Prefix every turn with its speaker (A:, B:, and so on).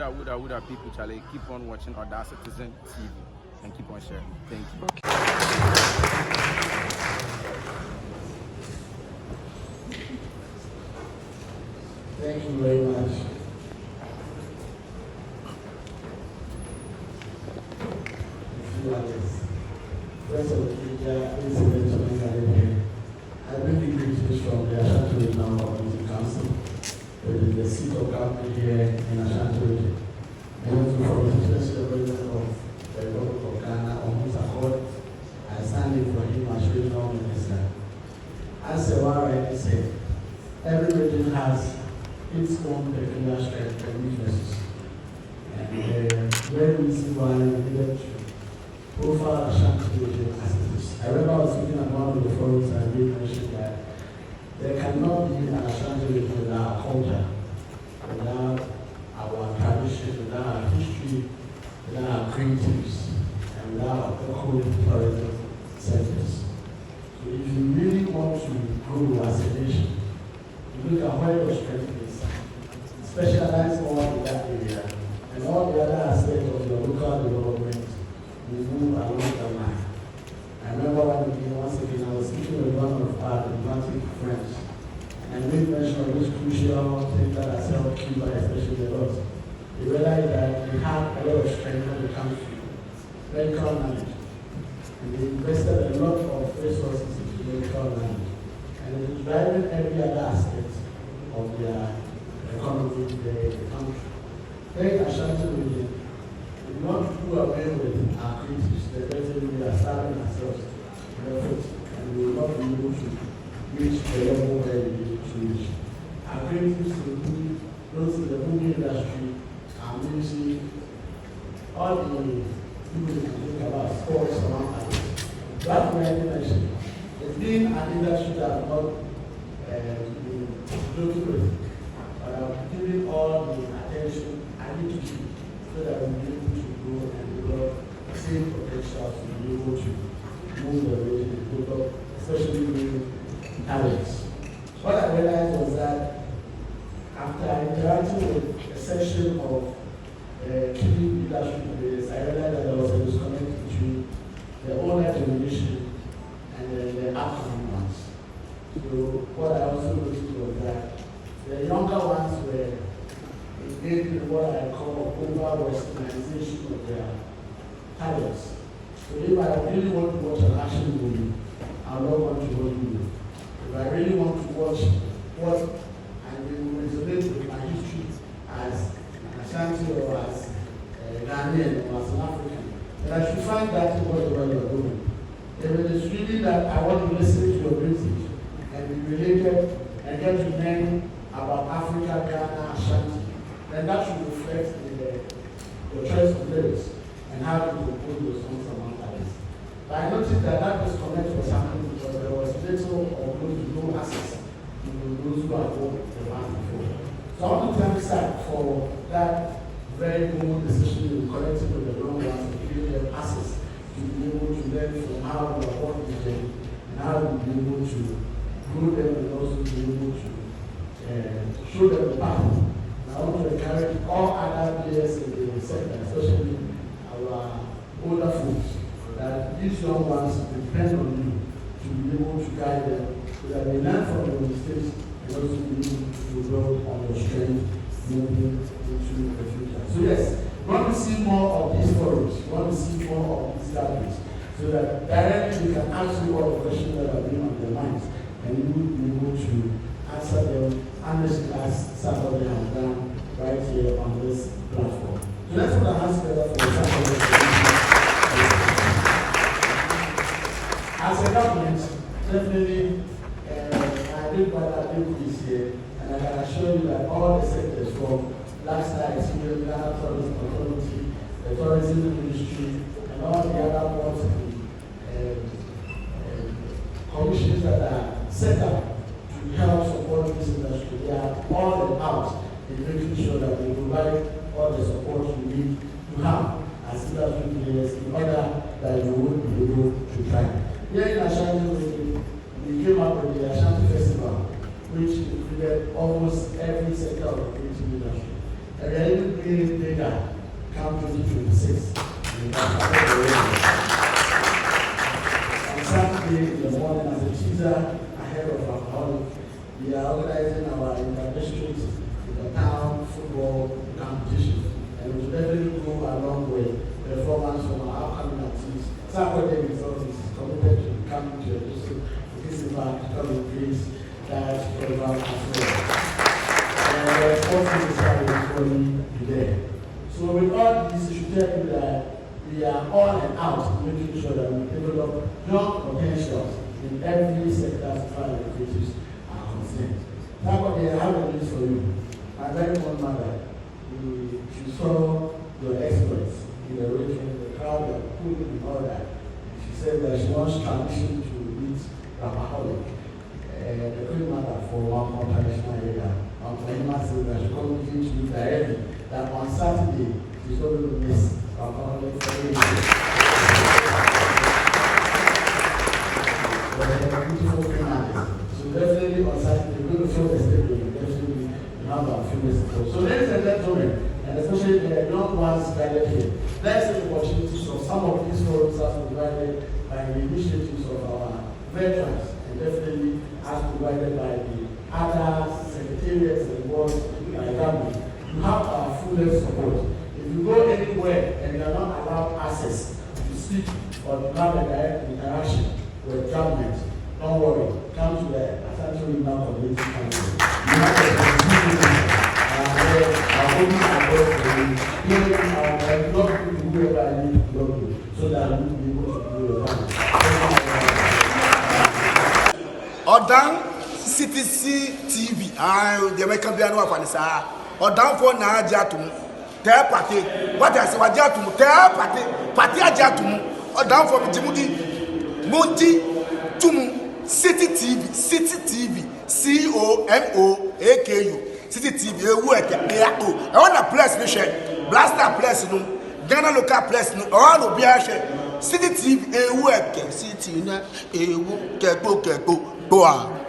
A: Woulda people, Charlie, keep on watching Other Citizen TV and keep on sharing. Thank you.
B: Thank you very much. First of all, I bring the greetings from the Ashanti Regional Community Council, which is the seat of government here in Ashanti Region. And also from the President of the Republic of Ghana, on whose accord I stand in for him as regional minister. As Sewa rightly said, every region has its own peculiar strengths and weaknesses. And very reason why we needed to profile Ashanti Region as it is. I remember I was speaking at one of the forums and we mentioned that there cannot be an Ashanti Region without our culture, without our tradition, without our history, without our creatives, and without our local tourism centers. So if you really want to grow as a nation, you look at where your strength is, specialize more in that area, and all the other aspects of your local development will move along the line. I remember once again, I was speaking with one of our diplomatic friends, and we mentioned of this crucial thing that has helped Cuba, especially a lot. We realized that we have a lot of strength when it comes to medical knowledge. And they invested a lot of resources into medical knowledge. And it is driving every other aspect of their economy, the country. Take Ashanti Region. We want to do away with our critics. The reason we are starving ourselves and we will not be able to reach the level where we need to reach. Our critics include those in the movie industry, our music, all the people you can think about, sports, among others. That we already mentioned. It's been an industry that I've not been looking with, but I'm giving all the attention I need to give so that we'll be able to grow and develop the same potential to be able to move the region and develop, especially new talents. What I realized was that after interacting with a section of key leadership players, I realized that there was a disconnect between the older generation and the upcoming ones. So what I also noticed was that the younger ones were engaged in what I call over-westernization of their talents. So if I really want to watch an action movie, I will not watch a Hollywood. If I really want to watch what I will resonate with my history as an Ashanti or as a Ghanaian or as an African, then I should find that in whatever you are doing. If it is really that I want to listen to your music and be related and get to learn about Africa, Ghana, Ashanti, then that should reflect in your choice of lyrics and how you compose those songs among others. But I noticed that that disconnect was happening because there was little or close to no access to those who have worked the land before. So I want to thank SAC for that very bold decision in connecting with the young ones and giving them access to be able to learn from how we are working with them and how we will be able to grow them and also be able to show them the path. And I want to encourage all other players in the sector, especially our older folks, that these young ones depend on you to be able to guide them so that they learn from your mistakes and also be able to build on your strength moving into the future. So yes, we want to see more of these forums, we want to see more of these gatherings, so that directly we can ask you all the questions that are being on their minds, and you will be able to answer them honestly as Sarkodie has done right here on this platform. So let's put our hands together for Sarkodie. As a government, definitely, I did what I did this year, and I can assure you that all the sectors from lifestyle experience, Ghana Tourism Authority, the tourism industry, and all the other boards and commissions that are set up to help support this industry, they are all about in making sure that we provide all the support we need to have as industry players in order that we will be able to thrive. Here in Ashanti, we came up with the Ashanti Festival, which included almost every sector of the creative industry. And then even being bigger, come 2026. On Saturday in the morning, as a teaser ahead of Rapperholic, we are organizing our inter-district town football competition. And we will definitely go along with performance from our upcoming artists. Sarkodie results is committed to coming to a district to give back to come in place that program as well. And the sports minister will probably be there. So with all this, you should tell you that we are on and out making sure that we develop young potentials in every sector as far as creatives are concerned. Sarkodie, I have a news for you. My very own mother, she saw your exploits in the region, the crowd, the pool, and all that. She said that she wants transition to meet Rapperholic. The queen mother for one more traditional area. Mahama said that she communicated to you directly that on Saturday she's going to miss Rapperholic for a beautiful queen mother. So definitely on Saturday we're going to show the stadium. Definitely have a few minutes. So ladies and gentlemen, and especially the young ones gathered here, let's take the opportunities of some of these forums as provided by the initiatives of our veterans, and definitely as provided by the other secretariats and boards by government. You have our fullest support. If you go anywhere and you are not allowed access to speak or to have a direct interaction with government, don't worry. Come to the Asante Regional Community Council. You have the opportunity. Our own support for you. Here, I love you to whoever I need to love you, so that we will be able to do your job.
C: Odan CTC TV. The American Piano of Anissa. Odan for Najatum. Tell party. What I say, Wajatum. Tell party. Party Ajatum. Odan for Jimudi. Mundi Tumu. City TV. COMOAKU. City TV. I want a place mission. Blaster place no. Ghana local place no. All will be a City TV. City na. Keko. Boa.